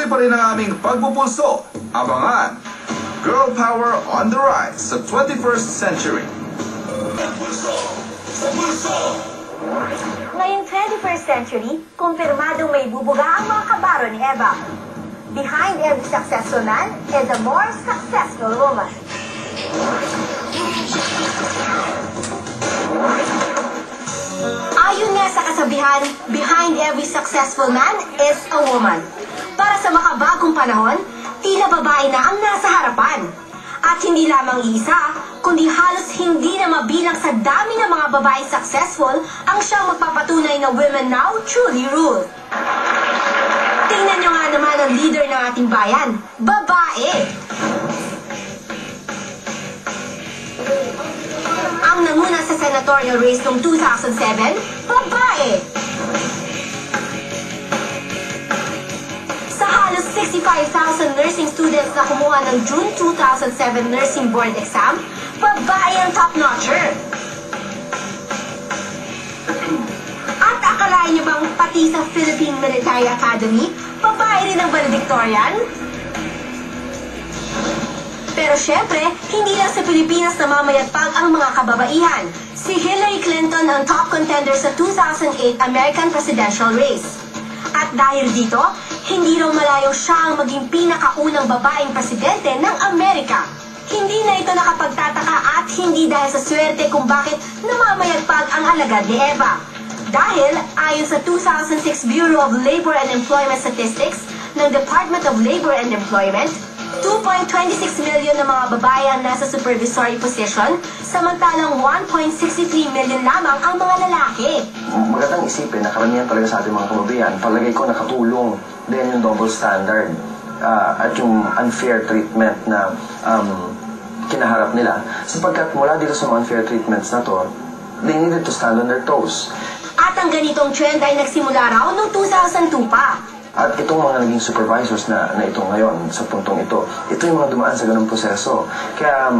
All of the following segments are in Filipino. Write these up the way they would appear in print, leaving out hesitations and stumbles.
pa rin ang aming pagpupulso. Abangan! Girl Power on the Rise sa 21st Century. Ngayong 21st century, kumpirmadong may bubuga ang mga kabaro ni Eva. Behind every successful man is a more successful woman. Ayon nga sa kasabihan, behind every successful man is a woman. Para sa makabagong panahon, tila babae na ang nasa harapan. At hindi lamang isa, kundi halos hindi na mabilang sa dami ng mga babaeng successful ang siyang magpapatunay na women now truly rule. Tingnan nyo nga naman ang leader ng ating bayan, babae. Ang nanguna sa senatorial race noong 2007, babae. Sa halos 65,000 nursing students na kumuha ng June 2007 nursing board exam, babae ang top-notcher. At akalain niyo bang pati sa Philippine Military Academy, babae rin ang valedictorian? Pero syempre, hindi lang sa Pilipinas namamayagpag ang mga kababaihan. Si Hillary Clinton ang top contender sa 2008 American presidential race. At dahil dito, hindi raw malayo siya ang maging pinakaunang babaeng presidente ng Amerika. Hindi na ito nakapagtataka at hindi dahil sa swerte kung bakit namamayagpag ang alagad ni Eva. Dahil ayon sa 2006 Bureau of Labor and Employment Statistics ng Department of Labor and Employment, 2.26 million na mga babae ang nasa supervisory position, samantalang 1.63 million lamang ang mga lalaki. Magandang isipin na karamihan talaga sa ating mga kababayan, palagay ko nakatulong din yung double standard at yung unfair treatment na kinaharap nila. Sapagkat mula dito sa mga unfair treatments na to, they needed to stand on their toes. At ang ganitong trend ay nagsimula raw noong 2002 pa. At itong mga naging supervisors na ito ngayon, sa puntong ito yung mga dumaan sa ganung proseso. Kaya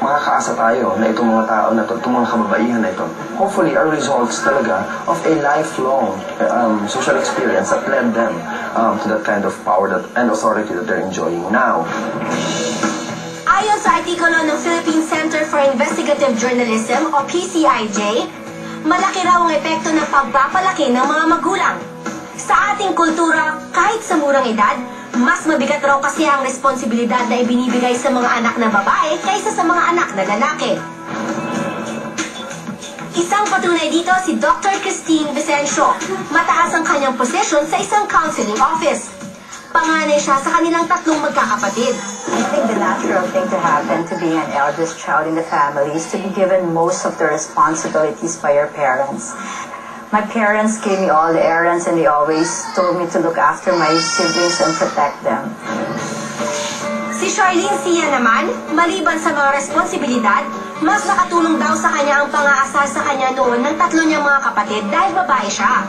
makakaasa tayo na itong mga tao na ito, itong mga kababaihan na ito, hopefully are results talaga of a lifelong social experience that led them to that kind of power and authority that they're enjoying now. Ayon sa artikulo ng Philippine Center for Investigative Journalism o PCIJ, malaki raw ang epekto ng pagpapalaki ng mga magulang. Sa ating kultura, kahit sa murang edad, mas mabigat raw kasi ang responsibilidad na ibinibigay sa mga anak na babae kaysa sa mga anak na lalaki. Isang patunay dito si Dr. Christine Vicencio. Mataas ang kanyang posisyon sa isang counseling office. Panganay siya sa kanilang tatlong magkakapatid. I think the natural thing to happen to be an eldest child in the family is to be given most of the responsibilities by your parents. My parents gave me all the errands and they always told me to look after my siblings and protect them. Si Charlene Sia naman, maliban sa mga responsibilidad, mas nakatulong daw sa kanya ang pang-aasal sa kanya noon ng tatlo niyang mga kapatid dahil babae siya.